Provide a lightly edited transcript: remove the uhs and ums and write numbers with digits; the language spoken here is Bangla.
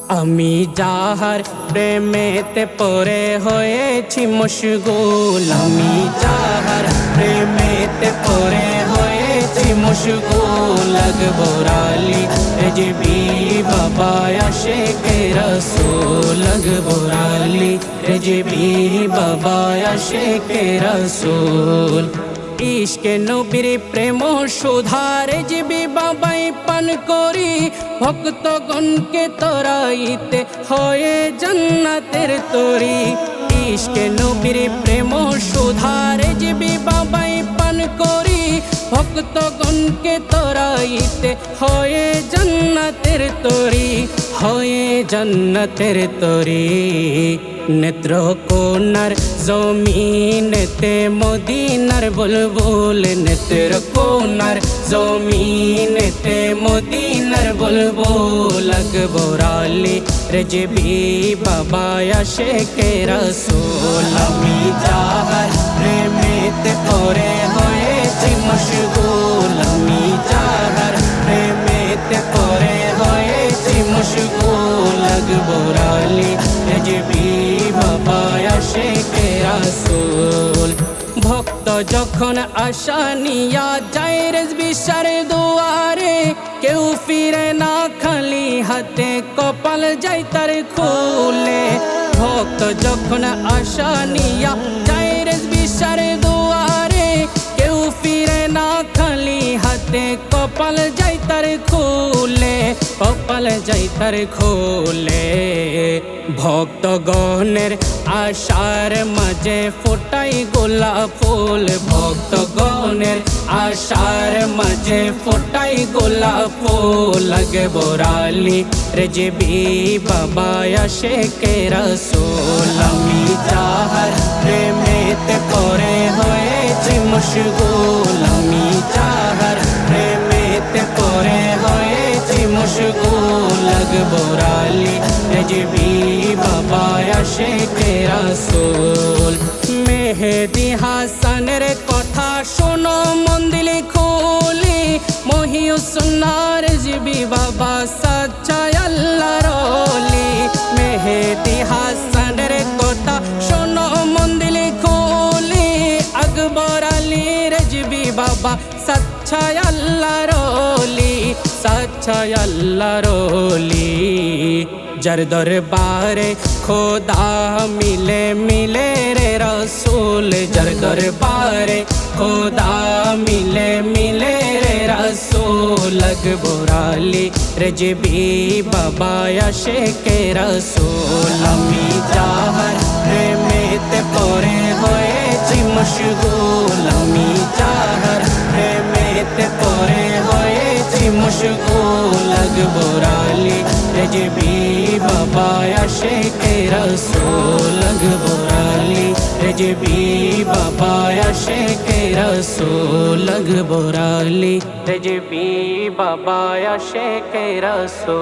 আমি যাহার প্রেমেতে পড়ে হয়েছি মশগুল, আমি যাহার প্রেমেতে পড়ে হয়েছি মশগুল, লাগবো রালি রেজবি বাবা আশিকে রাসূল, লাগবো রালি রেজবি বাবা আশিকে রাসূল। ইশকে নবীর প্রেম সুধা রেজবি বাবাই পান করি, ভক্তগণকে তরাইতে হয়ে জান্নাতের তরি। ইশকে নবীর প্রেম সুধা রেজবি বাবাই পান করি, ভক্তগণকে তরাইতে হয়ে জান্নাতের তরি, হয়ে জান্নাতের তরি। নেত্র কোনার জমিনেতে মদিনার বুলবুল, নেত্র কোনার জমিনেতে মদিনার বুলবুল, লাগবো রালি রেজবি বাবা আশিকে রাসূল। আমি যাহার প্রেমেতে পড়ে হয়েছি মশগুল, আমি যাহার প্রেমেতে পড়ে হয়েছি মশগুল, লাগবো রালি রেজবি বাবা আশিকে রাসূল। ভক্ত যখন আশা নিয়া যায় রেজবি শার দুয়ারে, কেউ ফিরে না খালি হাতে, কপাল যায় তার খুলে। ভক্ত যখন আশা নিয়া যায় রেজবি শার দুয়ারে, কেউ ফিরে না খালি হাতে, কপাল যায় তার খুলে, কপাল যায় তার খুলে। ভক্তগণের আশার মাঝে ফোটাই গোলাপ ফুল, ভক্তগণের আশার মাঝে ফোটাই গোলাপ ফুল, লাগবো রালি রেজবি বাবা আশিকে রাসূল। আমি যাহার প্রেমেতে পড়ে হয়েছি মশগুল, আমি যাহার প্রেমেতে পড়ে হয়েছি মশগুল, লাগবো রালি রেজবি বাবা আশিকে রাসূল। মেহেদি হাসানের কথা শোনো মন দিলে খুলি, মহিউসুন্নাহ রেজবি বাবা সাচ্চা আল্লাহর ওলি। মেহেদি হাসানের কথা শোনো মন দিলে খুলি, আকবর আলী রেজবি বাবা সাচ্চা আল্লাহর ওলি, সাচ্চা আল্লাহর ওলি। যার দরবারে খোদা মিলে মিলে রে রাসূল, যার দরবারে খোদা মিলে মিলে রে রাসূল, লাগবো রালি রেজবি বাবা আশিকে রাসূল। আমি যাহার প্রেমেতে পড়ে হয়েছি মশগুল, আমি যাহার প্রেমেতে পড়ে হয়েছি মশগুল, লাগবো রালি রেজবি বাবা আশিকে রাসূল, লাগবো রালি রেজবি বাবা আশিকে রাসূল, লাগবো রালি রেজবি বাবা আশিকে রাসূল।